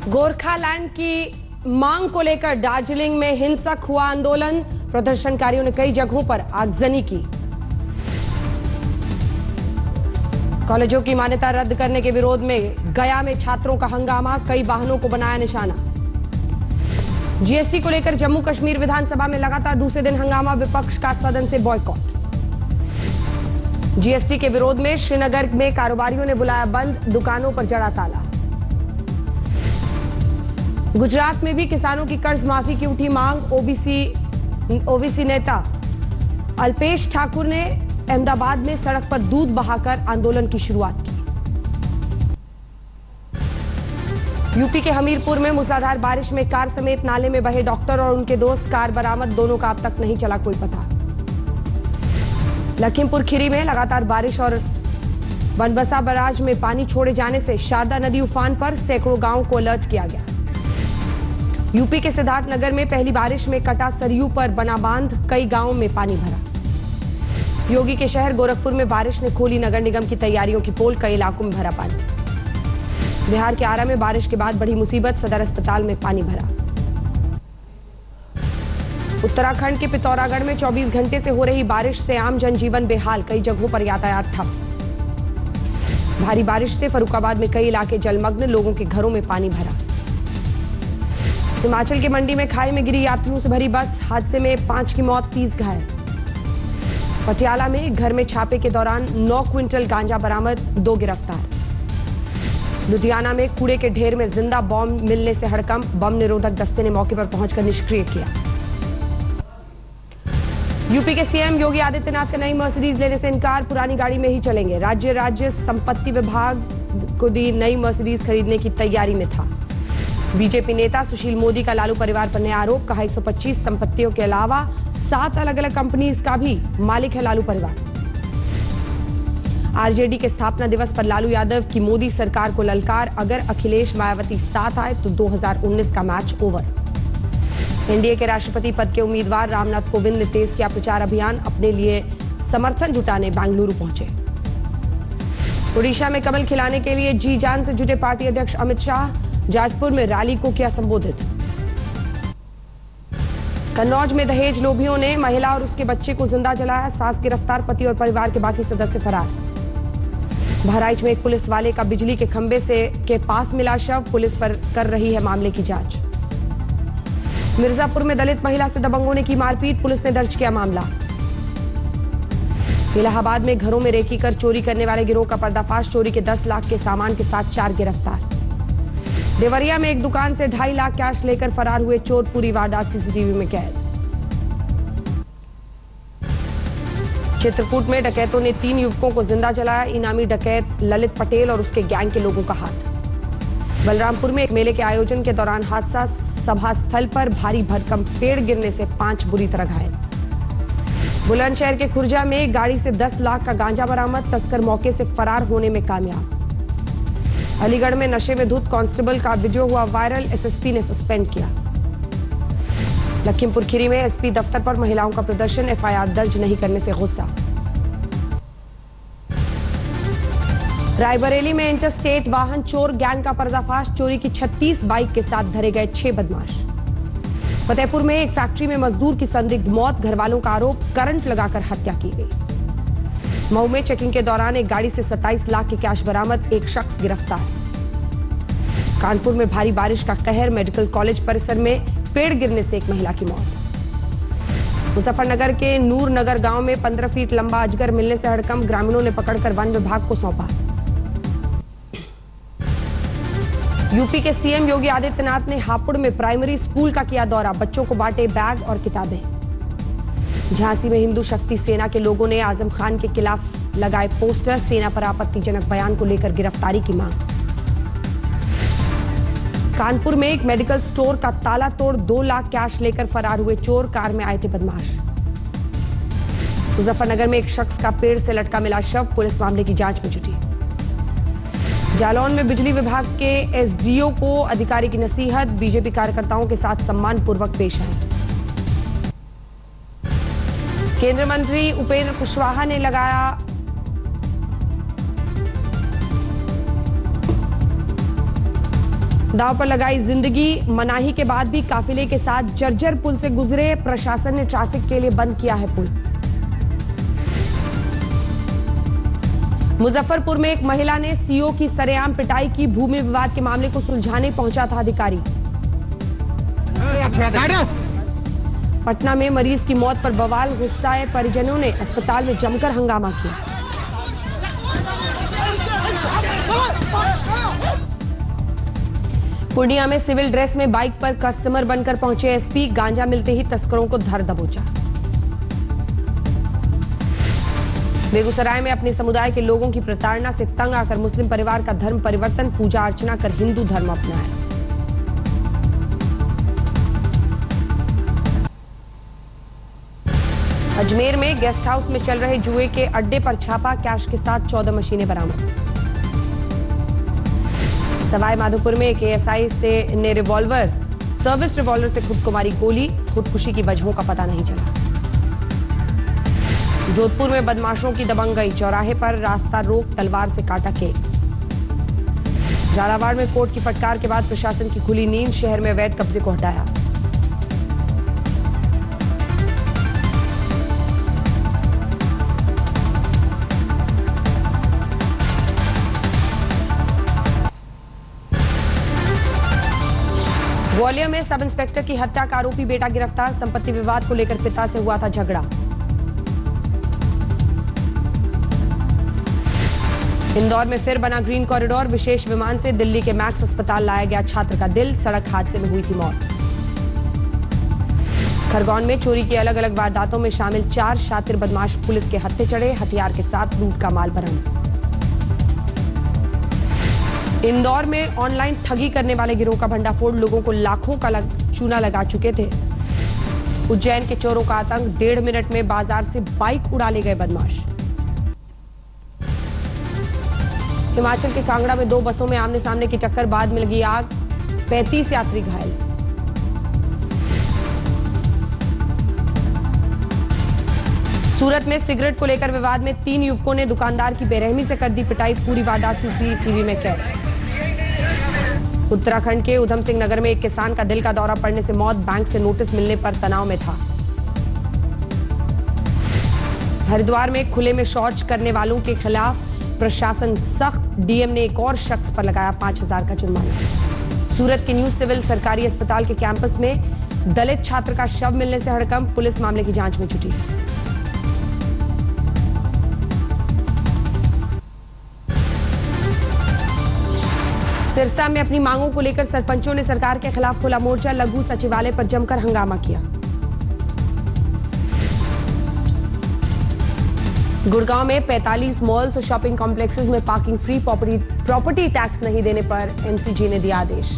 गोरखालैंड की मांग को लेकर दार्जिलिंग में हिंसक हुआ आंदोलन। प्रदर्शनकारियों ने कई जगहों पर आगजनी की। कॉलेजों की मान्यता रद्द करने के विरोध में गया में छात्रों का हंगामा, कई वाहनों को बनाया निशाना। जीएसटी को लेकर जम्मू कश्मीर विधानसभा में लगातार दूसरे दिन हंगामा, विपक्ष का सदन से बॉयकॉट। जीएसटी के विरोध में श्रीनगर में कारोबारियों ने बुलाया बंद, दुकानों पर जड़ा ताला। गुजरात में भी किसानों की कर्ज माफी की उठी मांग। ओबीसी नेता अल्पेश ठाकुर ने अहमदाबाद में सड़क पर दूध बहाकर आंदोलन की शुरुआत की। यूपी के हमीरपुर में मूसलाधार बारिश में कार समेत नाले में बहे डॉक्टर और उनके दोस्त, कार बरामद, दोनों का अब तक नहीं चला कोई पता। लखीमपुर खीरी में लगातार बारिश और बनबसा बैराज में पानी छोड़े जाने से शारदा नदी उफान पर, सैकड़ों गांवों को अलर्ट किया गया। यूपी के सिद्धार्थनगर में पहली बारिश में कटा सरयू पर बना बांध, कई गांवों में पानी भरा। योगी के शहर गोरखपुर में बारिश ने खोली नगर निगम की तैयारियों की पोल, कई इलाकों में भरा पानी। बिहार के आरा में बारिश के बाद बड़ी मुसीबत, सदर अस्पताल में पानी भरा। उत्तराखंड के पिथौरागढ़ में 24 घंटे से हो रही बारिश से आम जनजीवन बेहाल, कई जगहों पर यातायात ठप। भारी बारिश से फर्रुखाबाद में कई इलाके जलमग्न, लोगों के घरों में पानी भरा। हिमाचल के मंडी में खाई में गिरी यात्रियों से भरी बस, हादसे में 5 की मौत, 30 घायल। पटियाला में एक घर में छापे के दौरान 9 क्विंटल गांजा बरामद, 2 गिरफ्तार। लुधियाना में कूड़े के ढेर में जिंदा बॉम्ब मिलने से हड़कंप, बम निरोधक दस्ते ने मौके पर पहुंचकर निष्क्रिय किया। यूपी के सीएम योगी आदित्यनाथ का नई मर्सिडीज लेने से इनकार, पुरानी गाड़ी में ही चलेंगे। राज्य संपत्ति विभाग को दी नई मर्सिडीज खरीदने की तैयारी में था। बीजेपी नेता सुशील मोदी का लालू परिवार पर नया आरोप, कहा 125 संपत्तियों के अलावा 7 अलग अलग कंपनीज का भी मालिक है लालू परिवार। आरजेडी के स्थापना दिवस पर लालू यादव की मोदी सरकार को ललकार, अगर अखिलेश मायावती साथ आए तो 2019 का मैच ओवर। एनडीए के राष्ट्रपति पद के उम्मीदवार रामनाथ कोविंद ने तेज किया प्रचार अभियान, अपने लिए समर्थन जुटाने बेंगलुरु पहुंचे। ओडिशा में कमल खिलाने के लिए जी जान से जुटे पार्टी अध्यक्ष अमित शाह, जाजपुर में रैली को किया संबोधित। कन्नौज में दहेज लोभियों ने महिला और उसके बच्चे को जिंदा जलाया, सास गिरफ्तार, पति और परिवार के बाकी सदस्य फरार। बहराइच में एक पुलिस वाले का बिजली के खंभे के पास मिला शव, पुलिस पर कर रही है मामले की जांच। मिर्जापुर में दलित महिला से दबंगों ने की मारपीट, पुलिस ने दर्ज किया मामला। इलाहाबाद में घरों में रेकी कर चोरी करने वाले गिरोह का पर्दाफाश, चोरी के 10 लाख के सामान के साथ 4 गिरफ्तार। देवरिया में एक दुकान से 2.5 लाख कैश लेकर फरार हुए चोर, पूरी वारदात सीसीटीवी में कैद। चित्रकूट में डकैतों ने 3 युवकों को जिंदा जलाया, इनामी डकैत ललित पटेल और उसके गैंग के लोगों का हाथ। बलरामपुर में एक मेले के आयोजन के दौरान हादसा, सभा स्थल पर भारी भरकम पेड़ गिरने से 5 बुरी तरह घायल। बुलंदशहर के खुर्जा में एक गाड़ी से 10 लाख का गांजा बरामद, तस्कर मौके से फरार होने में कामयाब। अलीगढ़ में नशे में धुत कांस्टेबल का वीडियो हुआ वायरल, एसएसपी ने सस्पेंड किया। लखीमपुर खीरी में एसपी दफ्तर पर महिलाओं का प्रदर्शन, एफआईआर दर्ज नहीं करने से गुस्सा। रायबरेली में इंटरस्टेट वाहन चोर गैंग का पर्दाफाश, चोरी की 36 बाइक के साथ धरे गए 6 बदमाश। फतेहपुर में एक फैक्ट्री में मजदूर की संदिग्ध मौत, घरवालों का आरोप, करंट लगाकर हत्या की गई। मऊ में चेकिंग के दौरान एक गाड़ी से 27 लाख के कैश बरामद, एक शख्स गिरफ्तार। कानपुर में भारी बारिश का कहर, मेडिकल कॉलेज परिसर में पेड़ गिरने से एक महिला की मौत। मुजफ्फरनगर के नूरनगर गांव में 15 फीट लंबा अजगर मिलने से हड़कंप, ग्रामीणों ने पकड़कर वन विभाग को सौंपा। यूपी के सीएम योगी आदित्यनाथ ने हापुड़ में प्राइमरी स्कूल का किया दौरा, बच्चों को बांटे बैग और किताबें। झांसी में हिंदू शक्ति सेना के लोगों ने आजम खान के खिलाफ लगाए पोस्टर, सेना पर आपत्तिजनक बयान को लेकर गिरफ्तारी की मांग। कानपुर में एक मेडिकल स्टोर का ताला तोड़ 2 लाख कैश लेकर फरार हुए चोर, कार में आए थे बदमाश। मुजफ्फरनगर में एक शख्स का पेड़ से लटका मिला शव, पुलिस मामले की जांच में जुटी। जालौन में बिजली विभाग के एसडीओ को अधिकारी की नसीहत, बीजेपी कार्यकर्ताओं के साथ सम्मान पूर्वक पेश आए। केंद्रीय मंत्री उपेंद्र कुशवाहा ने लगाया दांव पर लगाई जिंदगी, मनाही के बाद भी काफिले के साथ जर्जर पुल से गुजरे। प्रशासन ने ट्रैफिक के लिए बंद किया है पुल। मुजफ्फरपुर में एक महिला ने सीओ की सरेआम पिटाई की। भूमि विवाद के मामले को सुलझाने पहुंचा था अधिकारी। पटना में मरीज की मौत पर बवाल, गुस्साए परिजनों ने अस्पताल में जमकर हंगामा किया। पूर्णिया में सिविल ड्रेस में बाइक पर कस्टमर बनकर पहुंचे एसपी। गांजा मिलते ही तस्करों को धर दबोचा। बेगूसराय में अपने समुदाय के लोगों की प्रताड़ना से तंग आकर मुस्लिम परिवार का धर्म परिवर्तन, पूजा अर्चना कर हिंदू धर्म अपनाया। अजमेर में गेस्ट हाउस में चल रहे जुए के अड्डे पर छापा, कैश के साथ 14 मशीनें बरामद। सवाई माधोपुर में एक एएसआई ने रिवॉल्वर, सर्विस रिवॉल्वर से खुद को मारी गोली। खुदकुशी की वजहों का पता नहीं चला। जोधपुर में बदमाशों की दबंगई, चौराहे पर रास्ता रोक, तलवार से काटा केक। झालावाड़ में कोर्ट की फटकार के बाद प्रशासन की खुली नींद, शहर में अवैध कब्जे को हटाया। ग्वालियर में सब इंस्पेक्टर की हत्या का आरोपी बेटा गिरफ्तार। संपत्ति विवाद को लेकर पिता से हुआ था झगड़ा। इंदौर में फिर बना ग्रीन कॉरिडोर, विशेष विमान से दिल्ली के मैक्स अस्पताल लाया गया छात्र का दिल। सड़क हादसे में हुई थी मौत। खरगोन में चोरी की अलग अलग वारदातों में शामिल 4 शातिर बदमाश पुलिस के हत्थे चढ़े। हथियार के साथ लूट का माल बरामद। इंदौर में ऑनलाइन ठगी करने वाले गिरोह का भंडाफोड़, लोगों को लाखों का चूना लगा चुके थे। उज्जैन के चोरों का आतंक, 1.5 मिनट में बाजार से बाइक उड़ा ले गए बदमाश। हिमाचल के कांगड़ा में 2 बसों में आमने सामने की टक्कर, बाद में लगी आग, 35 यात्री घायल। सूरत में सिगरेट को लेकर विवाद में 3 युवकों ने दुकानदार की बेरहमी से कर दी पिटाई। पूरी वारदात सीसीटीवी में कैद। उत्तराखंड के उधम सिंह नगर में एक किसान का दिल का दौरा पड़ने से मौत, बैंक से नोटिस मिलने पर तनाव में था। हरिद्वार में खुले में शौच करने वालों के खिलाफ प्रशासन सख्त, डीएम ने एक और शख्स पर लगाया 5000 का जुर्माना। सूरत के न्यू सिविल सरकारी अस्पताल के कैंपस में दलित छात्र का शव मिलने से हड़कंप, पुलिस मामले की जांच में जुटी। सिरसा में अपनी मांगों को लेकर सरपंचों ने सरकार के खिलाफ खोला मोर्चा। लघु सचिवालय पर जमकर हंगामा किया। गुड़गांव में 45 मॉल्स और शॉपिंग कॉम्प्लेक्सेस में पार्किंग फ्री, प्रॉपर्टी टैक्स नहीं देने पर एमसीजी ने दिया आदेश।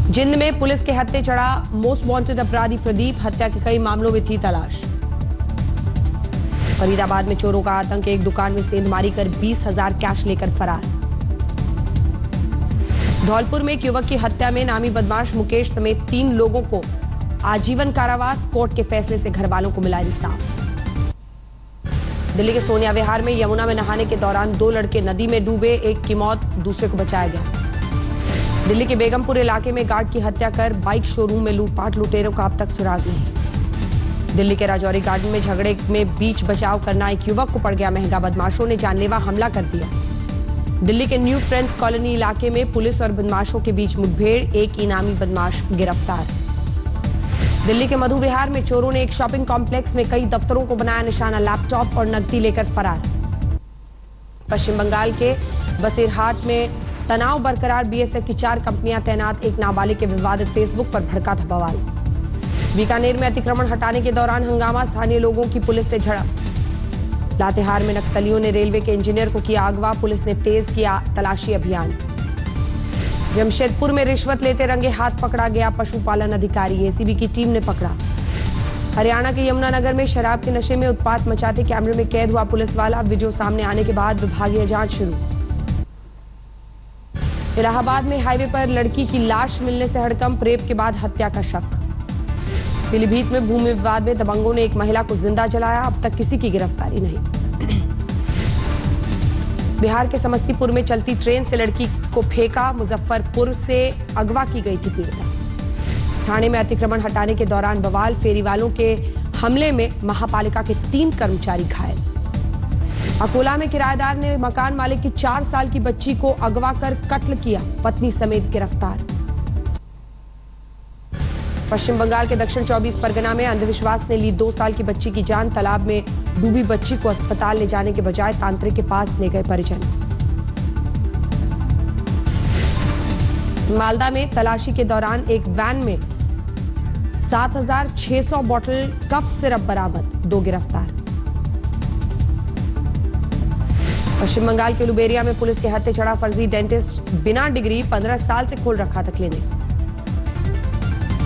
जिंद में पुलिस के हत्थे चढ़ा मोस्ट वांटेड अपराधी प्रदीप, हत्या के कई मामलों में थी तलाश। फरीदाबाद में चोरों का आतंक, एक दुकान में सेंधमारी कर 20,000 कैश लेकर फरार। धौलपुर में एक युवक की हत्या में नामी बदमाश मुकेश समेत 3 लोगों को आजीवन कारावास, कोर्ट के फैसले से घर वालों को मिला इंसाफ। दिल्ली के सोनिया विहार में यमुना में नहाने के दौरान 2 लड़के नदी में डूबे, एक की मौत, दूसरे को बचाया गया। दिल्ली के बेगमपुर इलाके में गार्ड की हत्या कर बाइक शोरूम में लूटपाट, लुटेरों का अब तक सुराग नहीं। दिल्ली के राजौरी गार्डन में झगड़े में बीच बचाव करना एक युवक को पड़ गया महंगा, बदमाशों ने जानलेवा हमला कर दिया। दिल्ली के न्यू फ्रेंड्स कॉलोनी इलाके में पुलिस और बदमाशों के बीच मुठभेड़, एक इनामी बदमाश गिरफ्तार। दिल्ली के मधु विहार में चोरों ने एक शॉपिंग कॉम्प्लेक्स में कई दफ्तरों को बनाया निशाना, लैपटॉप और नकदी लेकर फरार। पश्चिम बंगाल के बसीरहाट में तनाव बरकरार, बीएसएफ की 4 कंपनियां तैनात, एक नाबालिग के विवादित फेसबुक पर भड़का था बवाल। बीकानेर में अतिक्रमण हटाने के दौरान हंगामा, स्थानीय लोगों की पुलिस से झड़प। लातेहार में नक्सलियों ने रेलवे के इंजीनियर को किया अगवा, पुलिस ने तेज किया तलाशी अभियान। जमशेदपुर में रिश्वत लेते रंगे हाथ पकड़ा गया पशुपालन अधिकारी, एसीबी की टीम ने पकड़ा। हरियाणा के यमुनानगर में शराब के नशे में उत्पात मचाते कैमरे में कैद हुआ पुलिस वाला, वीडियो सामने आने के बाद विभागीय जांच शुरू। इलाहाबाद में हाईवे पर लड़की की लाश मिलने से हड़कंप, रेप के बाद हत्या का शक। पीलीभीत में भूमि विवाद में दबंगों ने एक महिला को जिंदा जलाया, अब तक किसी की गिरफ्तारी नहीं। बिहार के समस्तीपुर में चलती ट्रेन से लड़की को फेंका, मुजफ्फरपुर से अगवा की गई थी पीड़िता। थाने में अतिक्रमण हटाने के दौरान बवाल, फेरी वालों के हमले में महापालिका के 3 कर्मचारी घायल। अकोला में किराएदार ने मकान मालिक की 4 साल की बच्ची को अगवा कर कत्ल किया, पत्नी समेत गिरफ्तार। पश्चिम बंगाल के दक्षिण 24 परगना में अंधविश्वास ने ली 2 साल की बच्ची की जान, तालाब में डूबी बच्ची को अस्पताल ले जाने के बजाय तांत्रिक के पास ले गए परिजन। मालदा में तलाशी के दौरान एक वैन में 7,600 बोतल कफ सिरप बरामद, 2 गिरफ्तार। पश्चिम बंगाल के लुबेरिया में पुलिस के हत्थे चढ़ा फर्जी डेंटिस्ट, बिना डिग्री 15 साल से खोल रखा था क्लिनिक।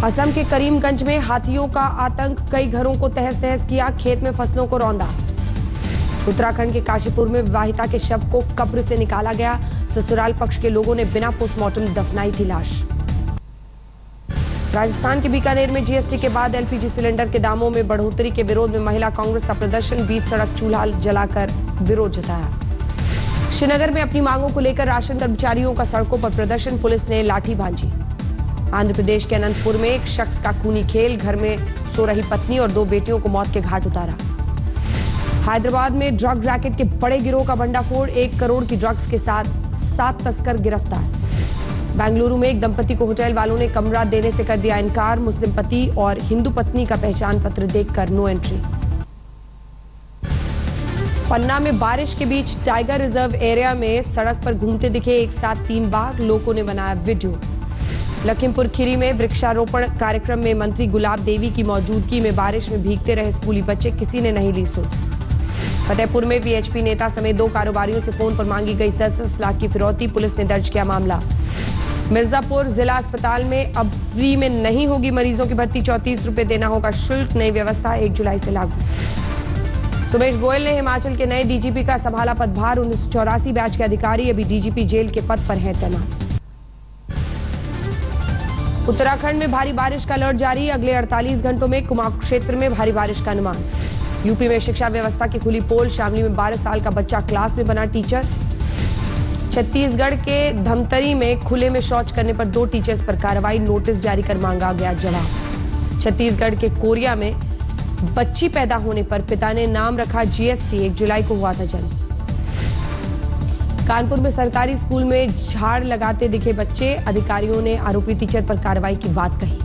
असम के करीमगंज में हाथियों का आतंक, कई घरों को तहस नहस किया, खेत में फसलों को रौंदा। उत्तराखंड के काशीपुर में विवाहिता के शव को कब्र से निकाला गया, ससुराल पक्ष के लोगों ने बिना पोस्टमार्टम दफनाई थी लाश। राजस्थान के बीकानेर में जीएसटी के बाद एलपीजी सिलेंडर के दामों में बढ़ोतरी के विरोध में महिला कांग्रेस का प्रदर्शन, बीच सड़क चूल्हा जलाकर विरोध जताया। श्रीनगर में अपनी मांगों को लेकर राशन कर्मचारियों का सड़कों पर प्रदर्शन, पुलिस ने लाठी भांजी। आंध्र प्रदेश के अनंतपुर में एक शख्स का खूनी खेल, घर में सो रही पत्नी और 2 बेटियों को मौत के घाट उतारा। हैदराबाद में ड्रग रैकेट के बड़े गिरोह का भंडाफोड़, 1 करोड़ की ड्रग्स के साथ 7 तस्कर गिरफ्तार। बेंगलुरु में एक दंपति को होटल वालों ने कमरा देने से कर दिया इनकार, मुस्लिम पति और हिंदू पत्नी का पहचान पत्र देखकर नो एंट्री। पन्ना में बारिश के बीच टाइगर रिजर्व एरिया में सड़क पर घूमते दिखे एक साथ 3 बाघ, लोगों ने बनाया वीडियो। लखीमपुर खीरी में वृक्षारोपण कार्यक्रम में मंत्री गुलाब देवी की मौजूदगी में बारिश में भीगते रहे स्कूली बच्चे, किसी ने नहीं ली सुध। फतेहपुर में वीएचपी नेता समेत 2 कारोबारियों से फोन पर मांगी गई 10 लाख की फिरौती, पुलिस ने दर्ज किया मामला। मिर्जापुर जिला अस्पताल में अब फ्री में नहीं होगी मरीजों की भर्ती, 34 रुपए देना होगा शुल्क, नई व्यवस्था 1 जुलाई से लागू। सुमेश गोयल ने हिमाचल के नए डीजीपी का संभाला पदभार, 1984 बैच के अधिकारी अभी डीजीपी जेल के पद पर हैं तैनात। उत्तराखंड में भारी बारिश का अलर्ट जारी, अगले 48 घंटों में कुमाऊं क्षेत्र में भारी बारिश का अनुमान। यूपी में शिक्षा व्यवस्था की खुली पोल, शामली में 12 साल का बच्चा क्लास में बना टीचर। छत्तीसगढ़ के धमतरी में खुले में शौच करने पर 2 टीचर्स पर कार्रवाई, नोटिस जारी कर मांगा गया जवाब। छत्तीसगढ़ के कोरिया में बच्ची पैदा होने पर पिता ने नाम रखा जीएसटी, 1 जुलाई को हुआ था जन्म। कानपुर में सरकारी स्कूल में झाड़ लगाते दिखे बच्चे, अधिकारियों ने आरोपी टीचर पर कार्रवाई की बात कही।